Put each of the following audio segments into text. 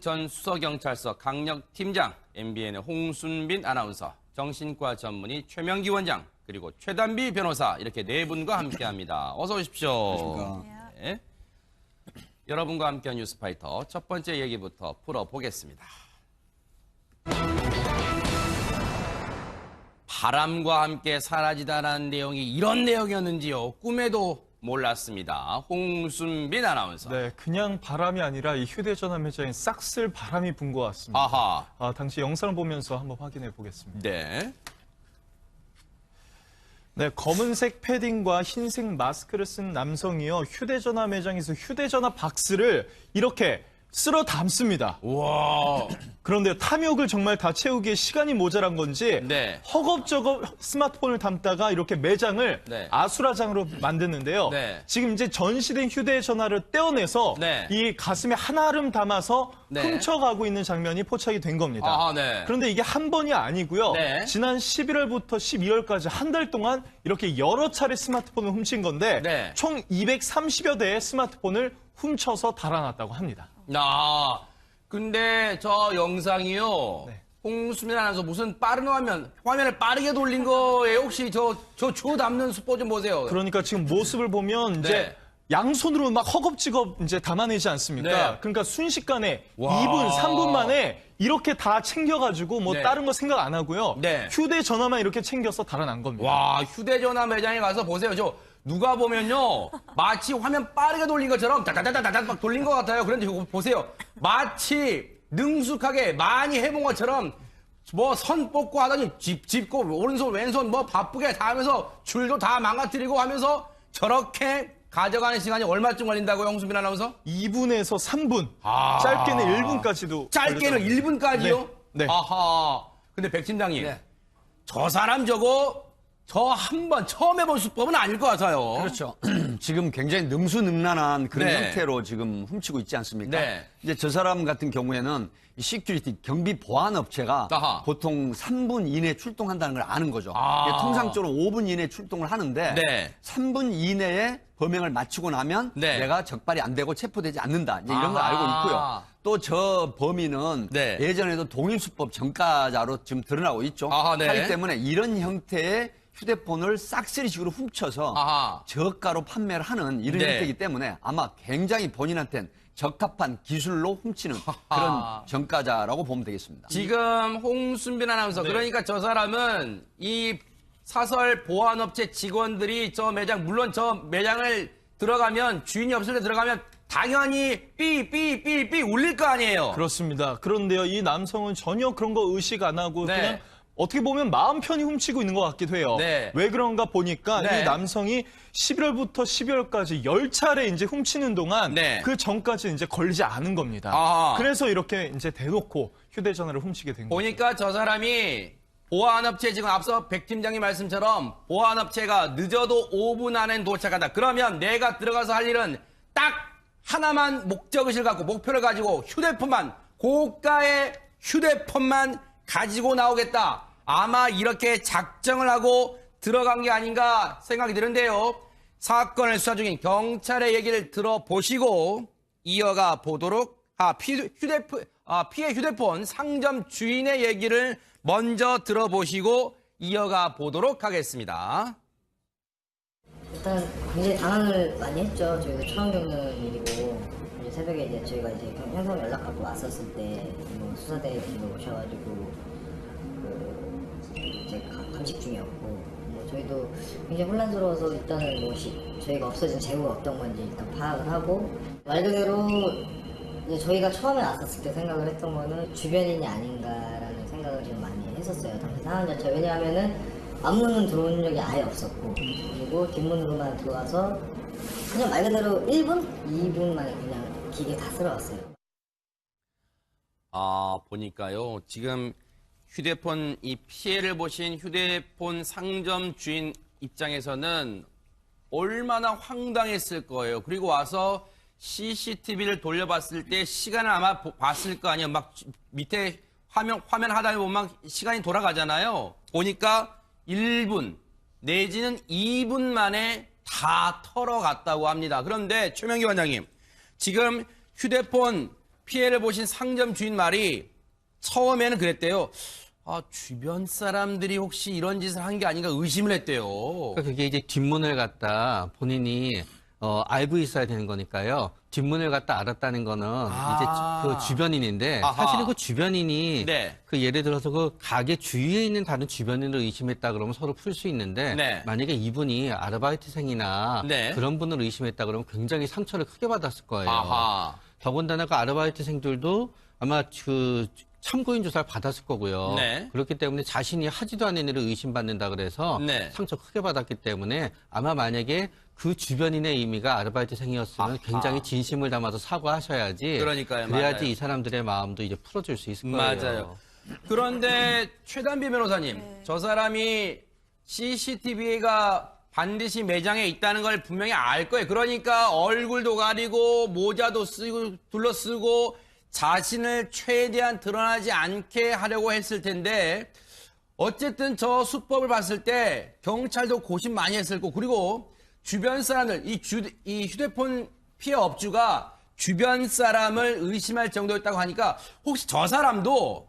전 수서경찰서 강력팀장, MBN의 홍순빈 아나운서, 정신과 전문의 최명기 원장, 그리고 최단비 변호사 이렇게 네 분과 함께합니다. 어서 오십시오. 네. 여러분과 함께한 뉴스파이터 첫 번째 얘기부터 풀어보겠습니다. 바람과 함께 사라지다라는 내용이 이런 내용이었는지요. 꿈에도 몰랐습니다. 홍순빈 아나운서. 네, 그냥 바람이 아니라 이 휴대전화 매장에 싹쓸 바람이 분 것 같습니다. 아하. 당시 영상을 보면서 한번 확인해 보겠습니다. 네. 네, 검은색 패딩과 흰색 마스크를 쓴 남성이요. 휴대전화 매장에서 휴대전화 박스를 이렇게 쓸어 담습니다. 와. 그런데 탐욕을 정말 다 채우기에 시간이 모자란 건지 네. 허겁저겁 스마트폰을 담다가 이렇게 매장을 네. 아수라장으로 만드는데요. 네. 지금 이제 전시된 휴대전화를 떼어내서 네. 이 가슴에 한아름 담아서 네. 훔쳐가고 있는 장면이 포착이 된 겁니다. 아, 네. 그런데 이게 한 번이 아니고요. 네. 지난 11월부터 12월까지 한 달 동안 이렇게 여러 차례 스마트폰을 훔친 건데 네. 총 230여 대의 스마트폰을 훔쳐서 달아났다고 합니다. 근데 저 영상이요. 네. 홍수민 아나운서 무슨 빠른 화면을 빠르게 돌린 거예요? 혹시 저 주워 담는 수법 좀 보세요. 그러니까 지금 모습을 보면 이제 네. 양손으로 막 허겁지겁 이제 담아내지 않습니까? 네. 그러니까 순식간에 와. 2분, 3분 만에 이렇게 다 챙겨가지고 뭐 네. 다른 거 생각 안 하고요. 네. 휴대전화만 이렇게 챙겨서 달아난 겁니다. 와, 휴대전화 매장에 가서 보세요. 누가 보면요. 마치 화면 빠르게 돌린 것처럼 다다다다닥 막 돌린 것 같아요. 그런데 이거 보세요. 마치 능숙하게 많이 해본 것처럼 뭐 선 뽑고 하더니 짚고 오른손 왼손 뭐 바쁘게 다 하면서 줄도 다 망가뜨리고 하면서 저렇게 가져가는 시간이 얼마쯤 걸린다고요, 홍수빈 아나운서? 2분에서 3분, 아. 짧게는 1분까지도. 짧게는 1분까지요? 네. 아하. 근데 백 팀장님, 네. 저 사람 저 한 번 처음 해본 수법은 아닐 것 같아요. 그렇죠. 지금 굉장히 능수능란한 그런 네. 형태로 지금 훔치고 있지 않습니까? 네. 이제 저 사람 같은 경우에는 이 시큐리티 경비 보안 업체가 아하. 보통 3분 이내에 출동한다는 걸 아는 거죠. 아. 통상적으로 5분 이내에 출동을 하는데 네. 3분 이내에 범행을 마치고 나면 네. 내가 적발이 안 되고 체포되지 않는다. 이제 이런 걸 아하. 알고 있고요. 또 저 범인은 네. 예전에도 동일수법 전과자로 지금 드러나고 있죠. 아하, 네. 하기 때문에 이런 형태의 휴대폰을 싹쓸이식으로 훔쳐서 아하. 저가로 판매를 하는 이런 네. 형태이기 때문에 아마 굉장히 본인한테는 적합한 기술로 훔치는 그런 전과자라고 보면 되겠습니다. 지금 홍순빈 아나운서, 네. 그러니까 저 사람은 이 사설 보안업체 직원들이 저 매장, 물론 저 매장을 들어가면, 주인이 없을 때 들어가면 당연히 삐 울릴 거 아니에요. 그렇습니다. 그런데요, 이 남성은 전혀 그런 거 의식 안 하고 네. 그냥 어떻게 보면 마음 편히 훔치고 있는 것 같기도 해요. 네. 왜 그런가 보니까 네. 이 남성이 11월부터 12월까지 10차례 이제 훔치는 동안 네. 그 전까지 이제 걸리지 않은 겁니다. 아하. 그래서 이렇게 이제 대놓고 휴대전화를 훔치게 된 거죠. 보니까 저 사람이 보안업체, 지금 앞서 백 팀장님 말씀처럼 보안업체가 늦어도 5분 안엔 도착한다. 그러면 내가 들어가서 할 일은 딱 하나만 목적의식을 갖고 목표를 가지고 휴대폰만, 고가의 휴대폰만 가지고 나오겠다. 아마 이렇게 작정을 하고 들어간 게 아닌가 생각이 드는데요. 사건을 수사 중인 경찰의 얘기를 들어보시고 이어가 보도록, 피해 휴대폰 상점 주인의 얘기를 먼저 들어보시고 이어가 보도록 하겠습니다. 일단 굉장히 당황을 많이 했죠. 저희도 처음 겪는 일이고, 이제 새벽에 이제 저희가 이제 형사님 연락받고 왔었을 때 뭐 수사대분도 오셔가지고 이제 감식 중이었고, 뭐 저희도 굉장히 혼란스러워서 일단은 뭐 저희가 없어진 재고가 어떤 건지 일단 파악을 하고, 말 그대로 이제 저희가 처음에 왔었을 때 생각을 했던 거는 주변인이 아닌가라는 생각을 좀 많이 했었어요. 당시 상황 자체. 왜냐하면은 앞문은 들어온 적이 아예 없었고, 그리고 뒷문으로만 들어와서 그냥 말 그대로 1분? 2분 만에 그냥 기계 다 쓸어왔어요. 보니까요. 지금 휴대폰, 이 피해를 보신 휴대폰 상점 주인 입장에서는 얼마나 황당했을 거예요. 그리고 와서 CCTV를 돌려봤을 때 시간을 아마 봤을 거 아니에요. 막 밑에 화면 하다 보면 막 시간이 돌아가잖아요. 보니까 1분 내지는 2분 만에 다 털어갔다고 합니다. 그런데 최명기 원장님, 지금 휴대폰 피해를 보신 상점 주인 말이 처음에는 그랬대요. 아, 주변 사람들이 혹시 이런 짓을 한 게 아닌가 의심을 했대요. 그러니까 그게 이제 뒷문을 갖다 본인이 알고 있어야 되는 거니까요. 뒷문을 갖다 알았다는 거는 이제 그 주변인인데 아하. 사실은 그 주변인이 네. 그 예를 들어서 그 가게 주위에 있는 다른 주변인을 의심했다 그러면 서로 풀 수 있는데 네. 만약에 이분이 아르바이트생이나 네. 그런 분을 의심했다 그러면 굉장히 상처를 크게 받았을 거예요. 아하. 더군다나 그 아르바이트생들도 아마 그 참고인 조사를 받았을 거고요. 네. 그렇기 때문에 자신이 하지도 않은 일을 의심받는다 그래서 네. 상처 크게 받았기 때문에 아마 만약에 그 주변인의 의미가 아르바이트생이었으면 아하. 굉장히 진심을 담아서 사과하셔야지. 그러니까요, 그래야지 맞아요. 이 사람들의 마음도 이제 풀어줄 수 있을 거예요. 맞아요. 그런데 최단비 변호사님, 저 사람이 CCTV가 반드시 매장에 있다는 걸 분명히 알 거예요. 그러니까 얼굴도 가리고 모자도 쓰고 둘러쓰고 자신을 최대한 드러나지 않게 하려고 했을 텐데 어쨌든 저 수법을 봤을 때 경찰도 고심 많이 했을 거고 그리고 주변 사람들 이 휴대폰 피해 업주가 주변 사람을 의심할 정도였다고 하니까 혹시 저 사람도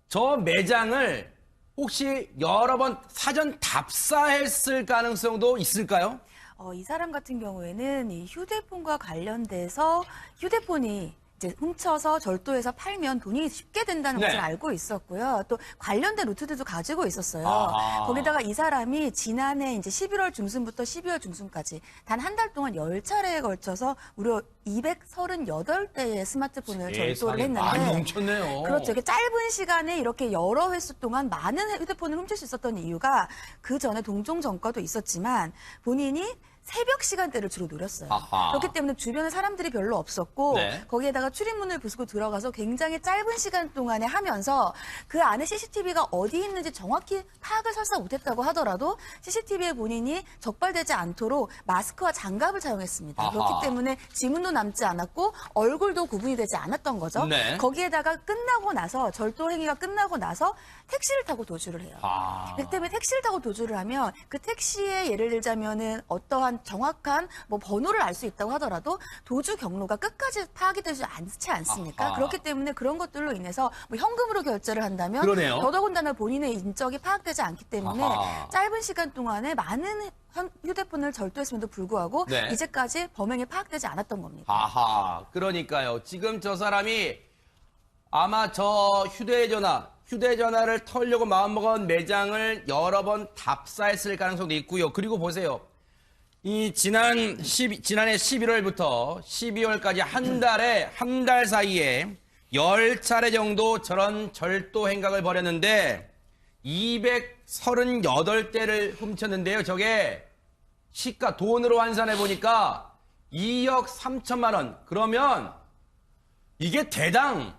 저 매장을 혹시 여러 번 사전 답사했을 가능성도 있을까요? 이 사람 같은 경우에는 이 휴대폰과 관련돼서 휴대폰이 이제 훔쳐서 절도해서 팔면 돈이 쉽게 된다는 네. 것을 알고 있었고요. 또 관련된 루트들도 가지고 있었어요. 아하. 거기다가 이 사람이 지난해 이제 11월 중순부터 12월 중순까지 단 한 달 동안 10차례에 걸쳐서 무려 238대의 스마트폰을 절도를 했는데 많이 훔쳤네요. 그렇죠. 이게 짧은 시간에 이렇게 여러 횟수 동안 많은 휴대폰을 훔칠 수 있었던 이유가 그 전에 동종 전과도 있었지만 본인이 새벽 시간대를 주로 노렸어요. 아하. 그렇기 때문에 주변에 사람들이 별로 없었고 네. 거기에다가 출입문을 부수고 들어가서 굉장히 짧은 시간 동안에 하면서 그 안에 CCTV가 어디 있는지 정확히 파악을 설사 못했다고 하더라도 CCTV에 본인이 적발되지 않도록 마스크와 장갑을 사용했습니다. 아하. 그렇기 때문에 지문도 남지 않았고 얼굴도 구분이 되지 않았던 거죠. 네. 거기에다가 끝나고 나서 절도 행위가 끝나고 나서 택시를 타고 도주를 해요. 아. 그렇기 때문에 택시를 타고 도주를 하면 그 택시에 예를 들자면은 어떠한 정확한 뭐 번호를 알 수 있다고 하더라도 도주 경로가 끝까지 파악이 되지 않지 않습니까? 아하. 그렇기 때문에 그런 것들로 인해서 뭐 현금으로 결제를 한다면 그러네요. 더더군다나 본인의 인적이 파악되지 않기 때문에 아하. 짧은 시간 동안에 많은 휴대폰을 절도했음에도 불구하고 네. 이제까지 범행이 파악되지 않았던 겁니다. 아하, 그러니까요. 지금 저 사람이 아마 저 휴대전화를 털려고 마음먹은 매장을 여러 번 답사했을 가능성도 있고요. 그리고 보세요. 이 지난해 11월부터 12월까지 한 달 사이에 10차례 정도 저런 절도 행각을 벌였는데 238대를 훔쳤는데요. 저게 시가 돈으로 환산해 보니까 2억 3천만 원. 그러면 이게 대당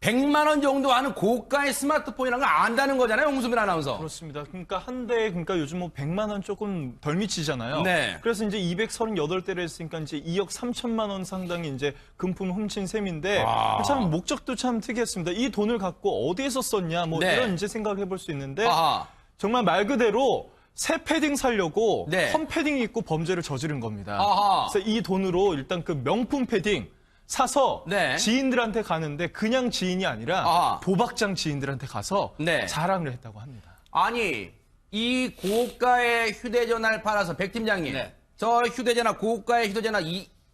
100만 원 정도 하는 고가의 스마트폰이라는 걸 안다는 거잖아요, 홍수민 아나운서. 그렇습니다. 그러니까 한 대에 그러니까 요즘 뭐 100만 원 조금 덜 미치잖아요. 네. 그래서 이제 238대를 했으니까 이제 2억 3천만 원 상당의 이제 금품 훔친 셈인데 참 목적도 참 특이했습니다. 이 돈을 갖고 어디에서 썼냐 뭐 네. 이런 이제 생각을 해볼 수 있는데 아하. 정말 말 그대로 새 패딩 사려고 네. 헌 패딩 입고 범죄를 저지른 겁니다. 아하. 그래서 이 돈으로 일단 그 명품 패딩 사서 네. 지인들한테 가는데 그냥 지인이 아니라 아하. 도박장 지인들한테 가서 네. 자랑을 했다고 합니다. 아니, 이 고가의 휴대전화를 팔아서 백 팀장님, 네. 저 휴대전화 고가의 휴대전화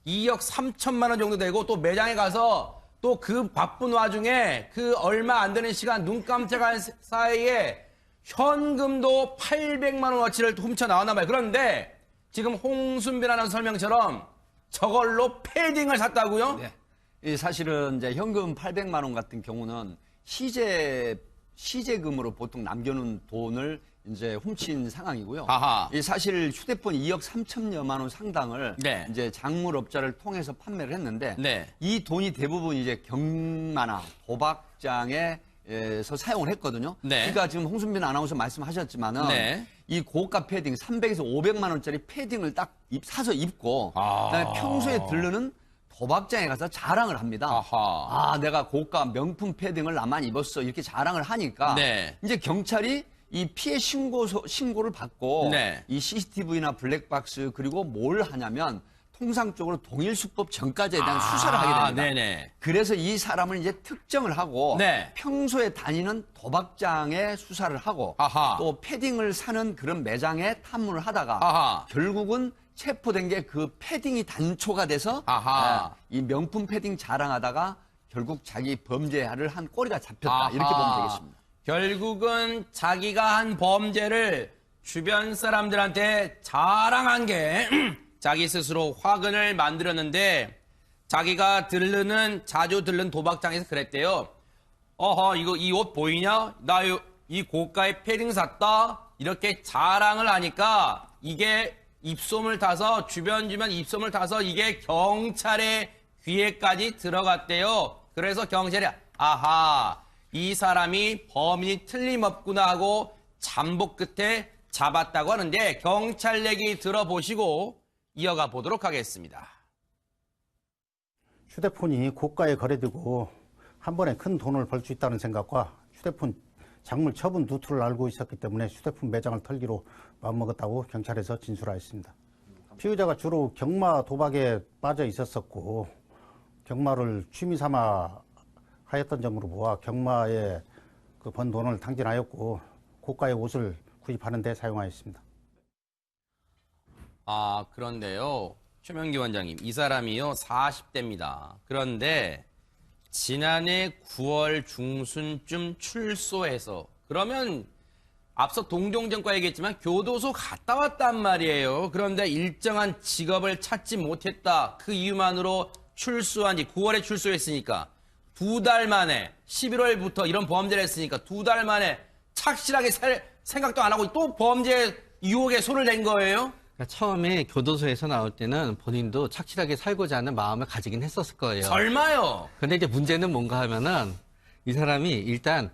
2억 3천만 원 정도 되고 또 매장에 가서 또 그 바쁜 와중에 그 얼마 안 되는 시간 눈 깜짝할 사이에 현금도 800만 원어치를 훔쳐 나왔나 봐요. 그런데 지금 홍순빈 아나운서 설명처럼 저걸로 패딩을 샀다고요? 네. 이 사실은 이제 현금 800만 원 같은 경우는 시제금으로 보통 남겨놓은 돈을 이제 훔친 상황이고요. 아하. 이 사실 휴대폰 2억 3천여만 원 상당을 네. 이제 작물업자를 통해서 판매를 했는데 네. 이 돈이 대부분 이제 경마나 도박장에서 사용을 했거든요. 네. 그러니까 지금 홍순빈 아나운서 말씀하셨지만은 네. 이 고가 패딩 300에서 500만 원짜리 패딩을 딱 사서 입고 아. 그다음에 평소에 들르는 도박장에 가서 자랑을 합니다. 아하. 아, 내가 고가 명품 패딩을 나만 입었어. 이렇게 자랑을 하니까 네. 이제 경찰이 이 피해 신고를 받고 네. 이 CCTV나 블랙박스 그리고 뭘 하냐면 통상적으로 동일수법 전과자에 대한 수사를 하게 됩니다. 네네. 그래서 이 사람을 이제 특정을 하고 네. 평소에 다니는 도박장에 수사를 하고 아하. 또 패딩을 사는 그런 매장에 탐문을 하다가 아하. 결국은 체포된 게 그 패딩이 단초가 돼서 아하. 이 명품 패딩 자랑하다가 결국 자기 범죄를 한 꼬리가 잡혔다. 아하. 이렇게 보면 되겠습니다. 결국은 자기가 한 범죄를 주변 사람들한테 자랑한 게 자기 스스로 화근을 만들었는데 자기가 자주 들른 도박장에서 그랬대요. 어허, 이 옷 보이냐? 나 이 고가의 패딩 샀다. 이렇게 자랑을 하니까 이게 입소문을 타서 주변 입소문을 타서 이게 경찰의 귀에까지 들어갔대요. 그래서 경찰이 아하, 이 사람이 범인이 틀림없구나 하고 잠복 끝에 잡았다고 하는데 경찰 얘기 들어보시고 이어가 보도록 하겠습니다. 휴대폰이 고가에 거래되고 한 번에 큰 돈을 벌 수 있다는 생각과 휴대폰 작물 처분 루트를 알고 있었기 때문에 휴대폰 매장을 털기로 마음먹었다고 경찰에서 진술하였습니다. 피의자가 주로 경마 도박에 빠져 있었었고 경마를 취미 삼아 하였던 점으로 보아 경마에 번 돈을 탕진하였고 고가의 옷을 구입하는 데 사용하였습니다. 아, 그런데요. 최명기 원장님, 이 사람이요, 40대입니다. 그런데 지난해 9월 중순쯤 출소해서, 그러면 앞서 동종전과 얘기했지만 교도소 갔다 왔단 말이에요. 그런데 일정한 직업을 찾지 못했다. 그 이유만으로 출소한 지 9월에 출소했으니까 2달 만에 11월부터 이런 범죄를 했으니까 2달 만에 착실하게 살 생각도 안 하고 또 범죄 유혹에 손을 댄 거예요? 그러니까 처음에 교도소에서 나올 때는 본인도 착실하게 살고자 하는 마음을 가지긴 했었을 거예요. 설마요? 근데 이제 문제는 뭔가 하면은 이 사람이 일단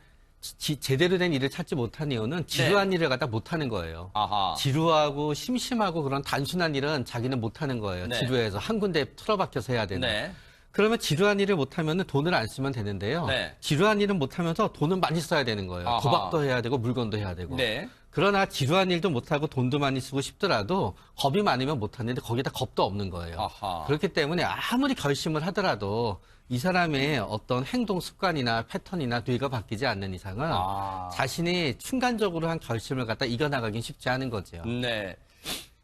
제대로 된 일을 찾지 못한 이유는 지루한 일을 갖다 못하는 거예요. 아하. 지루하고 심심하고 그런 단순한 일은 자기는 못하는 거예요. 네. 지루해서 한 군데 틀어박혀서 해야 되는. 네. 그러면 지루한 일을 못하면 돈을 안 쓰면 되는데요. 네. 지루한 일은 못하면서 돈은 많이 써야 되는 거예요. 아하. 도박도 해야 되고 물건도 해야 되고. 네. 그러나 지루한 일도 못하고 돈도 많이 쓰고 싶더라도 겁이 많으면 못하는데 거기다 겁도 없는 거예요. 아하. 그렇기 때문에 아무리 결심을 하더라도 이 사람의 어떤 행동 습관이나 패턴이나 뇌가 바뀌지 않는 이상은 자신이 순간적으로 한 결심을 갖다 이겨나가긴 쉽지 않은 거죠. 네.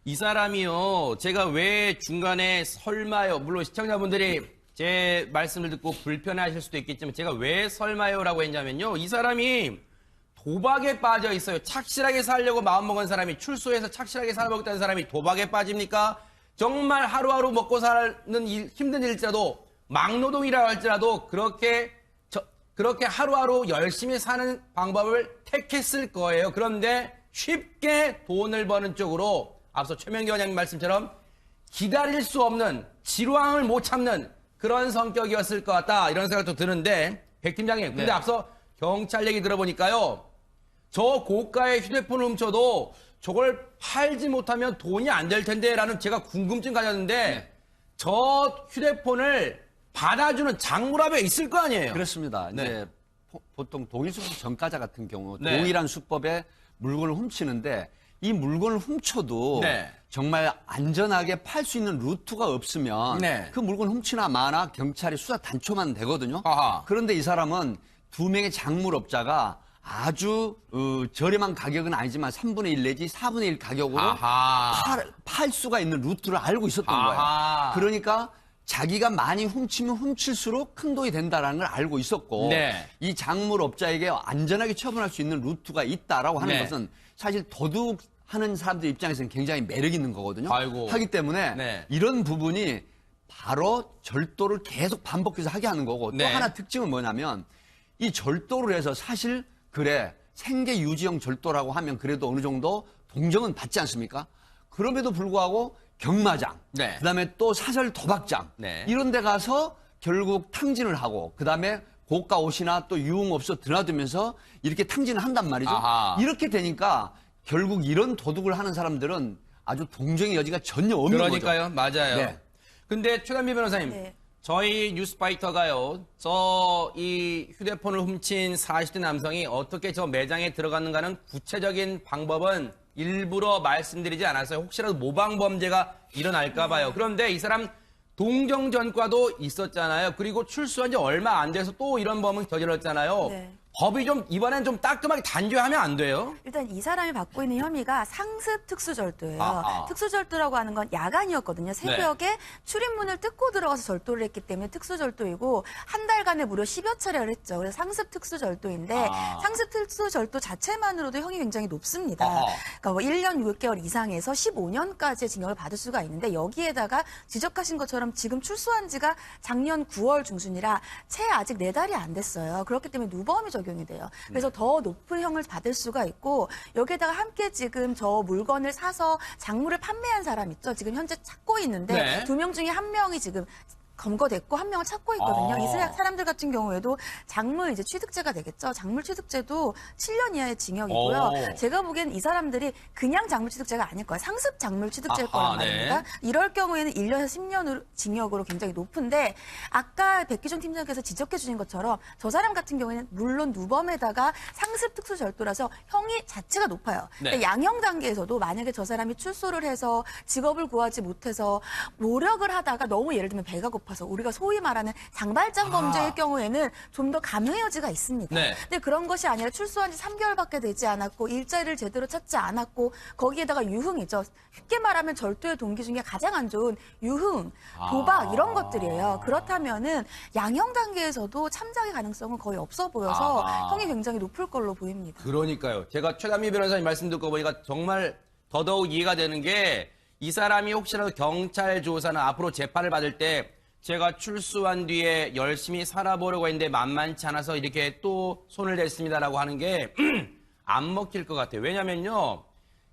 이 사람이요, 제가 왜 중간에 설마요, 물론 시청자분들이 제 말씀을 듣고 불편해하실 수도 있겠지만 제가 왜 설마요라고 했냐면요, 이 사람이 도박에 빠져 있어요. 착실하게 살려고 마음먹은 사람이 출소해서 착실하게 살아먹겠다는 사람이 도박에 빠집니까? 정말 하루하루 먹고 사는 힘든 일일지라도 막노동이라 할지라도 그렇게 하루하루 열심히 사는 방법을 택했을 거예요. 그런데 쉽게 돈을 버는 쪽으로 앞서 최명기 원장님 말씀처럼 기다릴 수 없는 지루함을 못 참는 그런 성격이었을 것 같다. 이런 생각도 드는데 백 팀장님, 근데 앞서 경찰 얘기 들어보니까요. 저 고가의 휴대폰을 훔쳐도 저걸 팔지 못하면 돈이 안 될 텐데 라는 제가 궁금증 가졌는데 저 휴대폰을 받아주는 장물압에 있을 거 아니에요? 그렇습니다. 네. 이제 보통 동일수법 전과자 같은 경우 네. 동일한 수법에 물건을 훔치는데 이 물건을 훔쳐도 네. 정말 안전하게 팔 수 있는 루트가 없으면 네. 그 물건 훔치나 마나 경찰이 수사 단초만 되거든요. 아하. 그런데 이 사람은 2명의 작물업자가 아주 저렴한 가격은 아니지만 3분의 1 내지 4분의 1 가격으로 아하. 팔 수가 있는 루트를 알고 있었던 아하. 거예요. 그러니까 자기가 많이 훔치면 훔칠수록 큰 돈이 된다는 걸 알고 있었고 네. 이 작물업자에게 안전하게 처분할 수 있는 루트가 있다라고 하는 네. 것은 사실 도둑하는 사람들 입장에서는 굉장히 매력 있는 거거든요. 아이고. 하기 때문에 네. 이런 부분이 바로 절도를 계속 반복해서 하게 하는 거고 네. 또 하나 특징은 뭐냐면 이 절도를 해서 사실 그래 생계 유지형 절도라고 하면 그래도 어느 정도 동정은 받지 않습니까? 그럼에도 불구하고 경마장, 네. 그다음에 또 사설 도박장 네. 이런 데 가서 결국 탕진을 하고 그다음에 고가 옷이나 또 유흥업소 드나들면서 이렇게 탕진을 한단 말이죠. 아하. 이렇게 되니까 결국 이런 도둑을 하는 사람들은 아주 동정의 여지가 전혀 없는 그러니까요. 거죠. 맞아요. 네. 근데 최단비 변호사님, 네. 저희 뉴스파이터가요, 이 휴대폰을 훔친 40대 남성이 어떻게 저 매장에 들어갔는가는 구체적인 방법은 일부러 말씀드리지 않았어요. 혹시라도 모방범죄가 일어날까봐요. 그런데 이 사람 동정 전과도 있었잖아요. 그리고 출소한 지 얼마 안 돼서 또 이런 범은 저질렀잖아요. 네. 법이 좀 이번엔 좀 따끔하게 단죄하면 안 돼요? 일단 이 사람이 받고 있는 혐의가 상습 특수절도예요. 아하. 특수절도라고 하는 건 야간이었거든요. 새벽에 출입문을 뜯고 들어가서 절도를 했기 때문에 특수절도이고 한 달간에 무려 10여 차례를 했죠. 그래서 상습 특수절도인데 상습 특수절도 자체만으로도 형이 굉장히 높습니다. 그러니까 뭐 1년 6개월 이상에서 15년까지의 징역을 받을 수가 있는데 여기에다가 지적하신 것처럼 지금 출소한 지가 작년 9월 중순이라 채 아직 4달이 안 됐어요. 그렇기 때문에 누범이 적용이 돼요. 그래서 더 높은 형을 받을 수가 있고 여기에다가 함께 지금 저 물건을 사서 작물을 판매한 사람 있죠. 지금 현재 찾고 있는데 네. 2명 중에 1명이 지금 검거됐고 1명을 찾고 있거든요. 이 사람들 같은 경우에도 작물 이제 취득죄가 되겠죠. 작물 취득죄도 7년 이하의 징역이고요. 오. 제가 보기엔 이 사람들이 그냥 작물 취득죄가 아닐 거예요. 상습 작물 취득죄일 아하, 거란 말입니다. 네. 이럴 경우에는 1년에서 10년 징역으로 굉장히 높은데 아까 백기종 팀장께서 지적해 주신 것처럼 저 사람 같은 경우에는 물론 누범에다가 상습 특수절도라서 형이 자체가 높아요. 네. 근데 양형 단계에서도 만약에 저 사람이 출소를 해서 직업을 구하지 못해서 노력을 하다가 너무 예를 들면 배가 고파서 우리가 소위 말하는 장발장 범죄일 경우에는 좀 더 감형의 여지가 있습니다. 네. 근데 그런 것이 아니라 출소한 지 3개월밖에 되지 않았고 일자리를 제대로 찾지 않았고 거기에다가 유흥이죠. 쉽게 말하면 절도의 동기 중에 가장 안 좋은 유흥, 도박 이런 것들이에요. 그렇다면은 양형 단계에서도 참작의 가능성은 거의 없어 보여서 형이 굉장히 높을 걸로 보입니다. 그러니까요. 제가 최단미 변호사님 말씀 듣고 보니까 정말 더더욱 이해가 되는 게 이 사람이 혹시라도 경찰 조사나 앞으로 재판을 받을 때 제가 출소한 뒤에 열심히 살아보려고 했는데 만만치 않아서 이렇게 또 손을 댔습니다라고 하는 게 안 먹힐 것 같아요. 왜냐면요.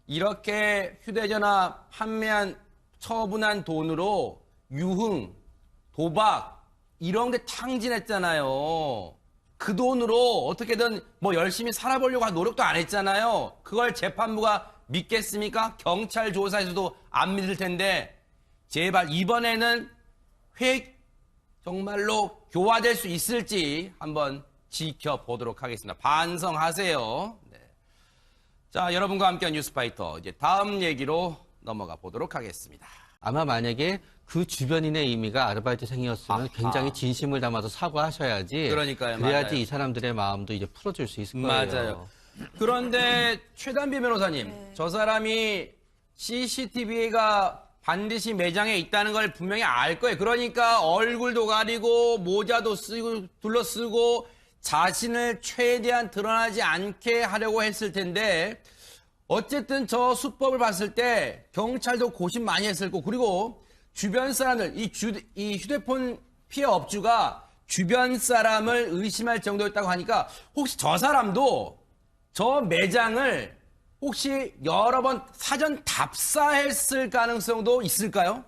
이렇게 휴대전화 판매한 처분한 돈으로 유흥, 도박 이런 데 탕진했잖아요. 그 돈으로 어떻게든 뭐 열심히 살아보려고 한 노력도 안 했잖아요. 그걸 재판부가 믿겠습니까? 경찰 조사에서도 안 믿을 텐데 제발 이번에는 정말로 교화될 수 있을지 한번 지켜보도록 하겠습니다. 반성하세요. 네. 자, 여러분과 함께한 뉴스파이터 이제 다음 얘기로 넘어가 보도록 하겠습니다. 아마 만약에 그 주변인의 의미가 아르바이트생이었으면 굉장히 진심을 담아서 사과하셔야지. 그러니까요, 그래야지 맞아요. 이 사람들의 마음도 이제 풀어줄 수 있을 거예요. 맞아요. 그런데 최단비 변호사님, 저 사람이 CCTV가 반드시 매장에 있다는 걸 분명히 알 거예요. 그러니까 얼굴도 가리고 모자도 쓰고 둘러쓰고 자신을 최대한 드러나지 않게 하려고 했을 텐데 어쨌든 저 수법을 봤을 때 경찰도 고심 많이 했을 거고 그리고 주변 사람들, 이 휴대폰 피해 업주가 주변 사람을 의심할 정도였다고 하니까 혹시 저 사람도 저 매장을 혹시 여러 번 사전 답사했을 가능성도 있을까요?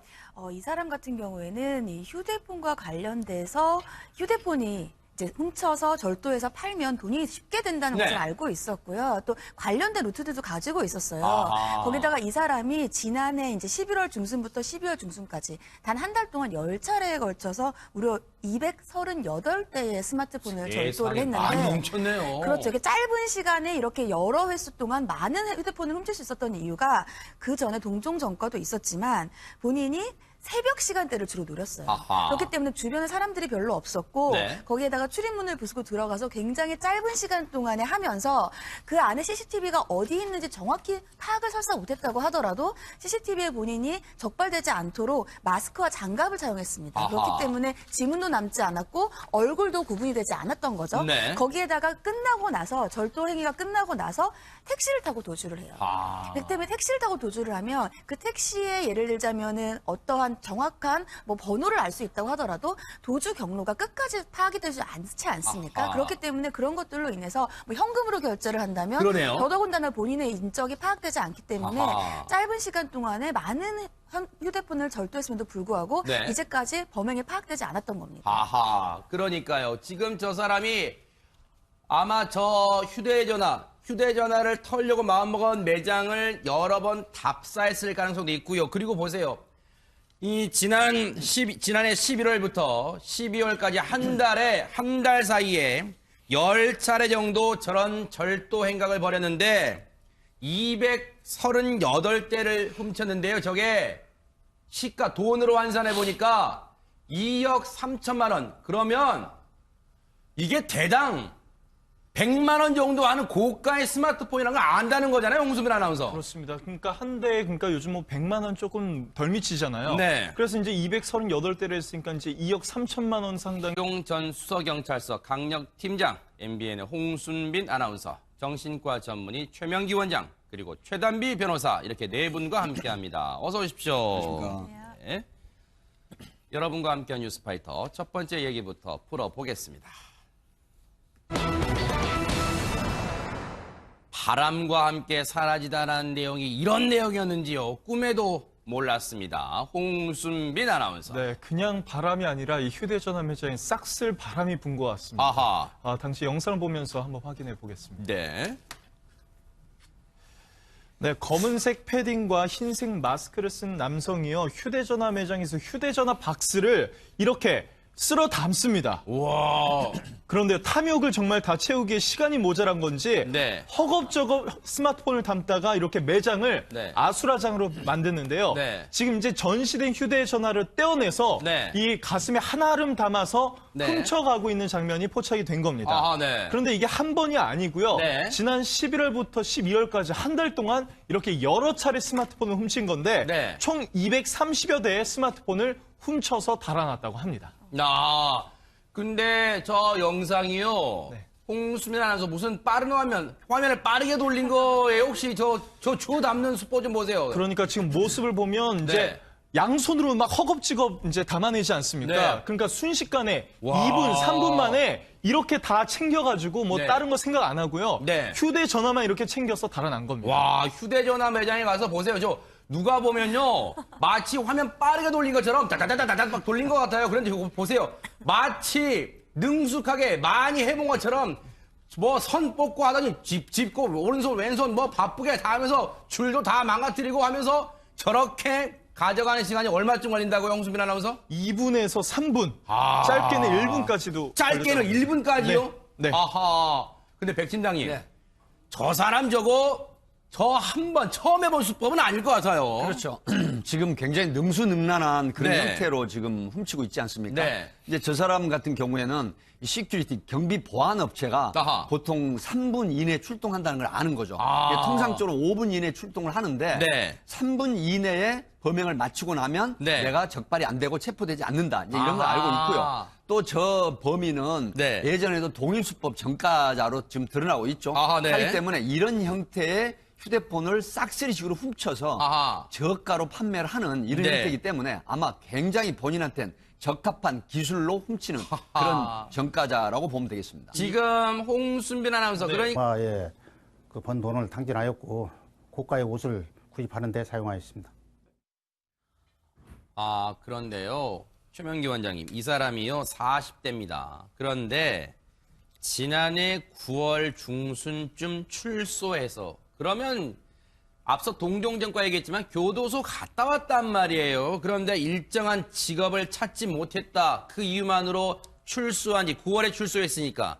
이 사람 같은 경우에는 이 휴대폰과 관련돼서 휴대폰이 이제 훔쳐서 절도해서 팔면 돈이 쉽게 된다는 네. 것을 알고 있었고요. 또 관련된 루트들도 가지고 있었어요. 아하. 거기다가 이 사람이 지난해 이제 11월 중순부터 12월 중순까지 단 한 달 동안 10차례에 걸쳐서 무려 238대의 스마트폰을 절도를 세상에 했는데 많이 훔쳤네요. 그렇죠. 이게 짧은 시간에 이렇게 여러 횟수 동안 많은 휴대폰을 훔칠 수 있었던 이유가 그 전에 동종 전과도 있었지만 본인이 새벽 시간대를 주로 노렸어요. 아하. 그렇기 때문에 주변에 사람들이 별로 없었고 네. 거기에다가 출입문을 부수고 들어가서 굉장히 짧은 시간 동안에 하면서 그 안에 CCTV가 어디 있는지 정확히 파악을 설사 못했다고 하더라도 CCTV에 본인이 적발되지 않도록 마스크와 장갑을 사용했습니다. 아하. 그렇기 때문에 지문도 남지 않았고 얼굴도 구분이 되지 않았던 거죠. 네. 거기에다가 끝나고 나서 절도 행위가 끝나고 나서 택시를 타고 도주를 해요. 그렇기 때문에 택시를 타고 도주를 하면 그 택시에 예를 들자면은 어떠한 정확한 뭐 번호를 알 수 있다고 하더라도 도주 경로가 끝까지 파악이 되지 않지 않습니까? 아하. 그렇기 때문에 그런 것들로 인해서 뭐 현금으로 결제를 한다면 그러네요. 더더군다나 본인의 인적이 파악되지 않기 때문에 아하. 짧은 시간 동안에 많은 휴대폰을 절도했음에도 불구하고 네. 이제까지 범행이 파악되지 않았던 겁니다. 아하, 그러니까요. 지금 저 사람이 아마 저 휴대전화를 털려고 마음먹은 매장을 여러 번 답사했을 가능성도 있고요. 그리고 보세요. 지난해 11월부터 12월까지 한 달 사이에 10차례 정도 저런 절도 행각을 벌였는데 238대를 훔쳤는데요. 저게 시가 돈으로 환산해 보니까 2억 3천만 원. 그러면 이게 대당 100만 원 정도 하는 고가의 스마트폰이라는 걸 안다는 거잖아요, 홍수민 아나운서. 그렇습니다. 그러니까 한 대에 그러니까 요즘 뭐 100만 원 조금 덜 미치잖아요. 네. 그래서 이제 238대를 했으니까 이제 2억 3천만 원 상당. 용 전 수서경찰서 강력팀장, MBN의 홍순빈 아나운서, 정신과 전문의 최명기 원장, 그리고 최단비 변호사 이렇게 네 분과 함께합니다. 어서 오십시오. 네. 여러분과 함께한 뉴스파이터 첫 번째 얘기부터 풀어보겠습니다. 바람과 함께 사라지다라는 내용이 이런 내용이었는지요. 꿈에도 몰랐습니다. 홍순빈 아나운서. 네, 그냥 바람이 아니라 이 휴대전화 매장에 싹쓸 바람이 분 것 같습니다. 아하. 당시 영상을 보면서 한번 확인해 보겠습니다. 네. 네, 검은색 패딩과 흰색 마스크를 쓴 남성이요. 휴대전화 매장에서 휴대전화 박스를 이렇게 쓸어 담습니다. 와. 그런데 탐욕을 정말 다 채우기에 시간이 모자란 건지 네. 허겁저겁 스마트폰을 담다가 이렇게 매장을 네. 아수라장으로 만드는데요. 네. 지금 이제 전시된 휴대전화를 떼어내서 네. 이 가슴에 한아름 담아서 네. 훔쳐가고 있는 장면이 포착이 된 겁니다. 아, 네. 그런데 이게 한 번이 아니고요. 네. 지난 11월부터 12월까지 한 달 동안 이렇게 여러 차례 스마트폰을 훔친 건데 네. 총 230여 대의 스마트폰을 훔쳐서 달아났다고 합니다. 근데 저 영상이요. 네. 홍수민 아나운서 무슨 빠른 화면을 빠르게 돌린 거예요? 혹시 저 주 담는 수포 좀 보세요. 그러니까 지금 모습을 보면 이제 네. 양손으로 막 허겁지겁 이제 담아내지 않습니까? 네. 그러니까 순식간에 와. 2분, 3분 만에 이렇게 다 챙겨가지고 뭐 네. 다른 거 생각 안 하고요. 네. 휴대전화만 이렇게 챙겨서 달아난 겁니다. 와, 휴대전화 매장에 가서 보세요. 누가 보면요. 마치 화면 빠르게 돌린 것처럼 다다다다다 막 돌린 것 같아요. 그런데 이거 보세요. 마치 능숙하게 많이 해본 것처럼 뭐 선 뽑고 하더니 짚고 오른손 왼손 뭐 바쁘게 다 하면서 줄도 다 망가뜨리고 하면서 저렇게 가져가는 시간이 얼마쯤 걸린다고요, 홍수빈 아나운서? 2분에서 3분, 아. 짧게는 1분까지도. 짧게는 1분까지요? 네. 네. 아하. 근데 백 팀장님, 네. 저 사람 저거 저 한 번 처음 해본 수법은 아닐 것 같아요. 그렇죠. 지금 굉장히 능수능란한 그런 네. 형태로 지금 훔치고 있지 않습니까? 네. 이제 저 사람 같은 경우에는 이 시큐리티 경비 보안 업체가 아하. 보통 3분 이내에 출동한다는 걸 아는 거죠. 아. 이게 통상적으로 5분 이내에 출동을 하는데 네. 3분 이내에 범행을 마치고 나면 네. 내가 적발이 안 되고 체포되지 않는다. 이제 이런 걸 아하. 알고 있고요. 또 저 범인은 네. 예전에도 동일수법 전과자로 지금 드러나고 있죠. 아하, 네. 하기 때문에 이런 형태의 휴대폰을 싹쓸이식으로 훔쳐서 아하. 저가로 판매를 하는 이런 네. 형태이기 때문에 아마 굉장히 본인한테는 적합한 기술로 훔치는 하하. 그런 전과자라고 보면 되겠습니다. 지금 홍순빈 아나운서 그러니까 예, 그 번 돈을 탕진하였고 고가의 옷을 구입하는 데 사용하였습니다. 그런데요. 최명기 원장님, 이 사람이요 40대입니다. 그런데 지난해 9월 중순쯤 출소해서 그러면 앞서 동종전과 얘기했지만 교도소 갔다 왔단 말이에요. 그런데 일정한 직업을 찾지 못했다. 그 이유만으로 출소한 지 9월에 출소했으니까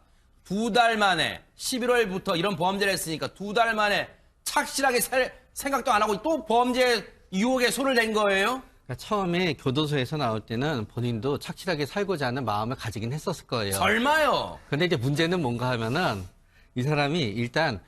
2달 만에 11월부터 이런 범죄를 했으니까 2달 만에 착실하게 살 생각도 안 하고 또 범죄 유혹에 손을 댄 거예요? 그러니까 처음에 교도소에서 나올 때는 본인도 착실하게 살고자 하는 마음을 가지긴 했었을 거예요. 설마요. 근데 이제 문제는 뭔가 하면은 이 사람이 일단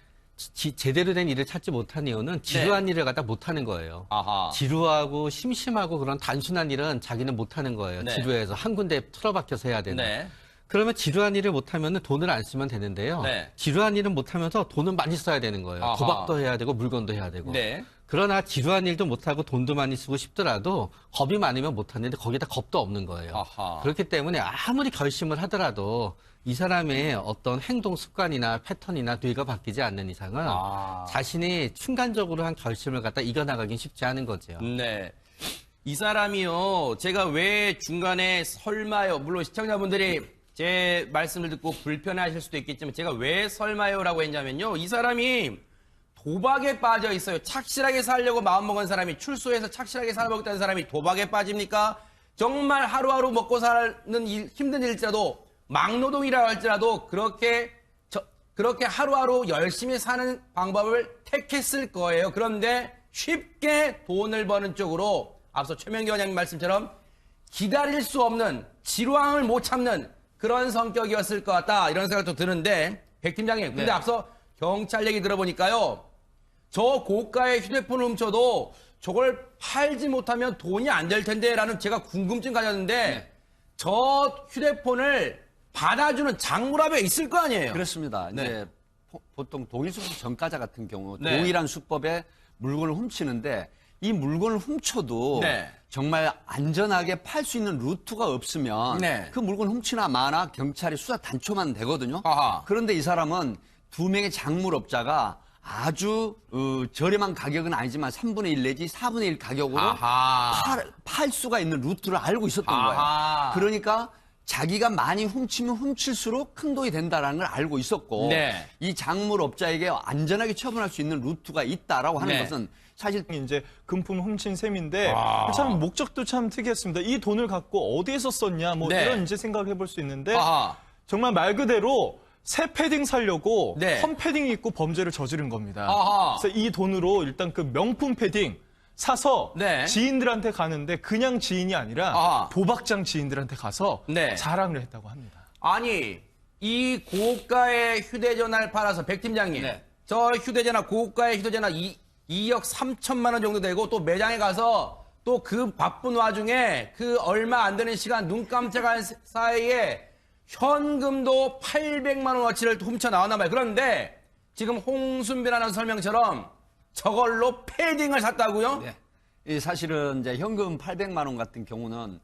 제대로 된 일을 찾지 못한 이유는 지루한 일을 갖다 못하는 거예요. 아하. 지루하고 심심하고 그런 단순한 일은 자기는 못하는 거예요. 네. 지루해서 한 군데에 틀어박혀서 해야 되는. 네. 그러면 지루한 일을 못하면 돈을 안 쓰면 되는데요. 네. 지루한 일은 못하면서 돈은 많이 써야 되는 거예요. 아하. 도박도 해야 되고 물건도 해야 되고. 네. 그러나 지루한 일도 못하고 돈도 많이 쓰고 싶더라도 겁이 많으면 못하는데 거기다 겁도 없는 거예요. 아하. 그렇기 때문에 아무리 결심을 하더라도 이 사람의 어떤 행동 습관이나 패턴이나 뇌가 바뀌지 않는 이상은 자신이 순간적으로 한 결심을 갖다 이겨나가긴 쉽지 않은 거죠. 네. 이 사람이요. 제가 왜 중간에 설마요. 물론 시청자분들이 제 말씀을 듣고 불편해하실 수도 있겠지만 제가 왜 설마요라고 했냐면요. 이 사람이 도박에 빠져 있어요. 착실하게 살려고 마음먹은 사람이 출소해서 착실하게 살아보겠다는 사람이 도박에 빠집니까? 정말 하루하루 먹고 사는 힘든 일일지라도 막노동이라 할지라도 그렇게 하루하루 열심히 사는 방법을 택했을 거예요. 그런데 쉽게 돈을 버는 쪽으로 앞서 최명기 원장님 말씀처럼 기다릴 수 없는 지루함을 못 참는 그런 성격이었을 것 같다. 이런 생각도 드는데 백 팀장님, 근데 네. 앞서 경찰 얘기 들어보니까요. 저 고가의 휴대폰을 훔쳐도 저걸 팔지 못하면 돈이 안 될 텐데라는 제가 궁금증 가졌는데 저 휴대폰을 받아주는 장물압에 있을 거 아니에요. 그렇습니다. 네. 이제 보통 동일수법 전과자 같은 경우 네. 동일한 수법에 물건을 훔치는데 이 물건을 훔쳐도 네. 정말 안전하게 팔 수 있는 루트가 없으면 네. 그 물건 훔치나 마나 경찰이 수사 단초만 되거든요. 아하. 그런데 이 사람은 2명의 작물업자가 아주 저렴한 가격은 아니지만 3분의 1 내지 4분의 1 가격으로 아하. 팔 수가 있는 루트를 알고 있었던 아하. 거예요. 그러니까 자기가 많이 훔치면 훔칠수록 큰 돈이 된다는 걸 알고 있었고 네. 이 작물업자에게 안전하게 처분할 수 있는 루트가 있다라고 하는 네. 것은 사실 이제 금품 훔친 셈인데 아. 참 목적도 참 특이했습니다. 이 돈을 갖고 어디에서 썼냐 뭐 네. 이런 이제 생각해 볼 수 있는데 아하. 정말 말 그대로 새 패딩 사려고 네. 헌 패딩 입고 범죄를 저지른 겁니다. 아하. 그래서 이 돈으로 일단 그 명품 패딩 사서 네. 지인들한테 가는데 그냥 지인이 아니라 아하. 도박장 지인들한테 가서 네. 자랑을 했다고 합니다. 아니 이 고가의 휴대전화를 팔아서 백 팀장님 네. 저 휴대전화 고가의 휴대전화 2억 3천만 원 정도 되고 또 매장에 가서 또 그 바쁜 와중에 그 얼마 안 되는 시간 눈 깜짝할 사이에 현금도 800만 원어치를 훔쳐 나왔나 봐요. 그런데 지금 홍순빈 아나운서 설명처럼 저걸로 패딩을 샀다고요? 네. 이 사실은 이제 현금 800만 원 같은 경우는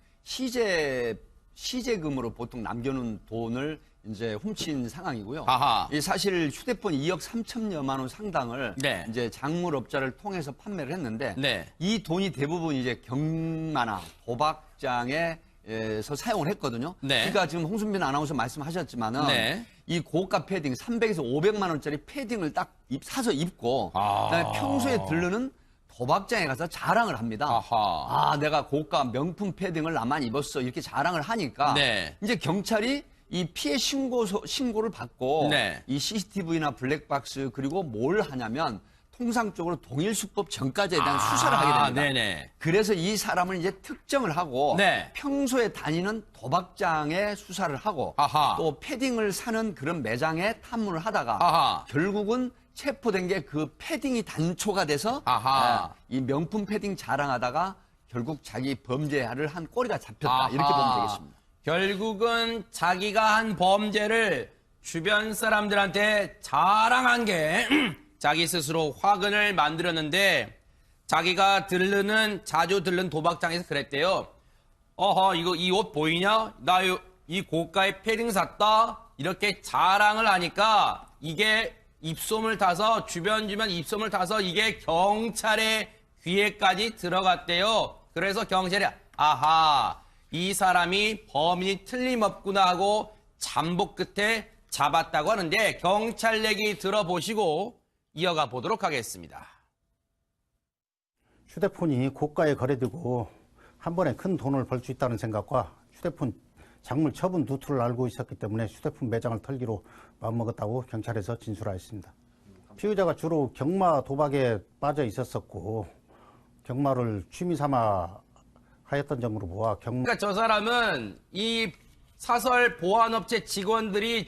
시제금으로 보통 남겨놓은 돈을 이제 훔친 상황이고요. 아하. 이 사실 휴대폰 2억 3천여만 원 상당을 네. 이제 작물업자를 통해서 판매를 했는데 네. 이 돈이 대부분 이제 경마나 도박장에서 사용을 했거든요. 네. 그러니까 지금 홍순빈 아나운서 말씀하셨지만은 네. 이 고가 패딩 300에서 500만 원짜리 패딩을 딱 사서 입고 아. 그다음에 평소에 들르는 도박장에 가서 자랑을 합니다. 아하. 아, 내가 고가 명품 패딩을 나만 입었어. 이렇게 자랑을 하니까 네. 이제 경찰이 이 피해 신고를 받고 네. 이 CCTV나 블랙박스 그리고 뭘 하냐면 통상적으로 동일수법 전과자에 대한 수사를 하게 됩니다. 네네. 그래서 이 사람을 이제 특정을 하고 네. 평소에 다니는 도박장에 수사를 하고 아하. 또 패딩을 사는 그런 매장에 탐문을 하다가 아하. 결국은 체포된 게 그 패딩이 단초가 돼서 아하. 이 명품 패딩 자랑하다가 결국 자기 범죄를 한 꼬리가 잡혔다. 아하. 이렇게 보면 되겠습니다. 결국은 자기가 한 범죄를 주변 사람들한테 자랑한 게 자기 스스로 화근을 만들었는데 자기가 자주 들른 도박장에서 그랬대요. 어허, 이 옷 보이냐? 나 이 고가의 패딩 샀다? 이렇게 자랑을 하니까 이게 입소문을 타서 주변 입소문을 타서 이게 경찰의 귀에까지 들어갔대요. 그래서 경찰이 아하, 이 사람이 범인이 틀림없구나 하고 잠복 끝에 잡았다고 하는데 경찰 얘기 들어보시고 이어가 보도록 하겠습니다. 휴대폰이 고가에 거래되고 한 번에 큰 돈을 벌 수 있다는 생각과 휴대폰 작물 처분 루트를 알고 있었기 때문에 휴대폰 매장을 털기로 마음먹었다고 경찰에서 진술하였습니다. 피의자가 주로 경마 도박에 빠져 있었었고 경마를 취미 삼아 하였던 점으로 보아 그러니까 저 사람은 이 사설 보안업체 직원들이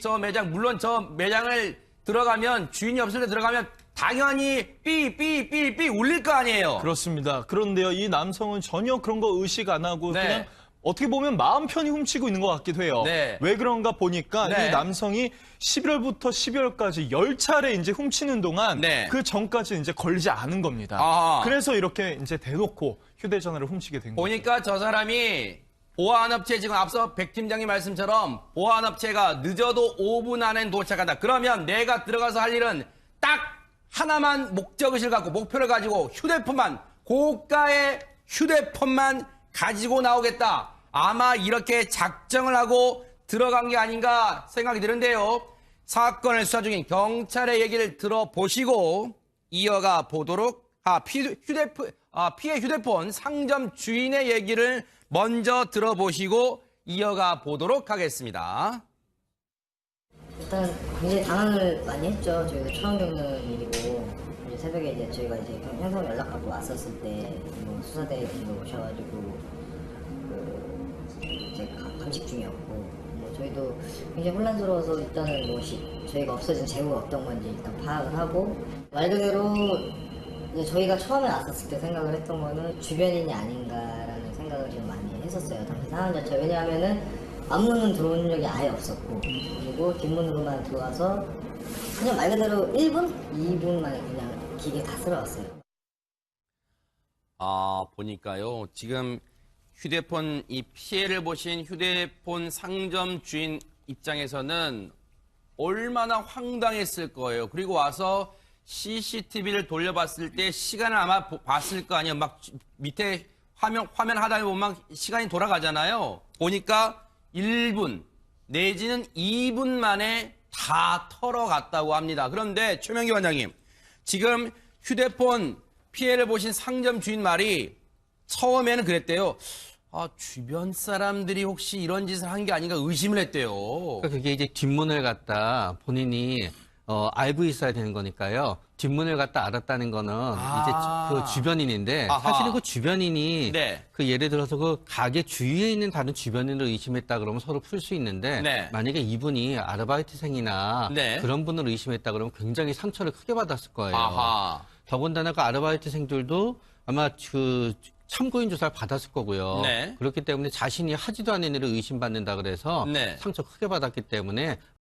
물론 저 매장을 들어가면 주인이 없을 때 들어가면 당연히 삐 울릴 거 아니에요. 그렇습니다. 그런데요, 이 남성은 전혀 그런 거 의식 안 하고 네. 그냥 어떻게 보면 마음 편히 훔치고 있는 것 같기도 해요. 네. 왜 그런가 보니까 네. 이 남성이 11월부터 12월까지 10차례 이제 훔치는 동안 네. 그 전까지 이제 걸리지 않은 겁니다. 아하. 그래서 이렇게 이제 대놓고 휴대전화를 훔치게 된 거죠. 보니까 저 사람이 보안업체 지금 앞서 백 팀장님 말씀처럼 보안업체가 늦어도 5분 안에 도착한다. 그러면 내가 들어가서 할 일은 딱 하나만 목적의식을 갖고 목표를 가지고 고가의 휴대폰만 가지고 나오겠다. 아마 이렇게 작정을 하고 들어간 게 아닌가 생각이 드는데요. 사건을 수사 중인 경찰의 얘기를 들어보시고 이어가 보도록 피해 휴대폰 상점 주인의 얘기를 먼저 들어보시고 이어가 보도록 하겠습니다. 일단 굉장히 당황을 많이 했죠. 저희도 처음 겪는 일이고 이제 새벽에 이제 저희가 이제 형사로 연락받고 왔었을 때 뭐 수사대님도 오셔가지고 이제 감식 중이었고 뭐 저희도 굉장히 혼란스러워서 일단은 뭐 저희가 없어진 재고가 어떤 건지 일단 파악을 하고 말 그대로 이제 저희가 처음에 왔었을 때 생각을 했던 거는 주변인이 아닌가라는 생각을 좀 많이 했었어요. 당시 상황 자체 왜냐하면은 앞문은 들어온 적이 아예 없었고 그리고 뒷문으로만 들어와서 그냥 말 그대로 1분, 2분 만에 그냥 기계 다 쓸어왔어요. 보니까요. 지금 휴대폰 이 피해를 보신 휴대폰 상점 주인 입장에서는 얼마나 황당했을 거예요. 그리고 와서 CCTV를 돌려봤을 때 시간을 아마 봤을 거 아니에요. 막 밑에 화면 하다 보면 막 시간이 돌아가잖아요. 보니까 1분 내지는 2분 만에 다 털어갔다고 합니다. 그런데 최명기 원장님, 지금 휴대폰 피해를 보신 상점 주인 말이 처음에는 그랬대요. 주변 사람들이 혹시 이런 짓을 한 게 아닌가 의심을 했대요. 그러니까 그게 이제 뒷문을 갖다 본인이 알고 있어야 되는 거니까요. 뒷문을 갖다 알았다는 거는 이제 그 주변인인데 아하. 사실은 그 주변인이 네. 그 예를 들어서 그 가게 주위에 있는 다른 주변인을 의심했다 그러면 서로 풀 수 있는데 네. 만약에 이분이 아르바이트생이나 네. 그런 분을 의심했다 그러면 굉장히 상처를 크게 받았을 거예요. 아하. 더군다나 그 아르바이트생들도 아마 그 참고인 조사를 받았을 거고요. 네. 그렇기 때문에 자신이 하지도 않은 일을 의심받는다 그래서 네. 상처 크게 받았기 때문에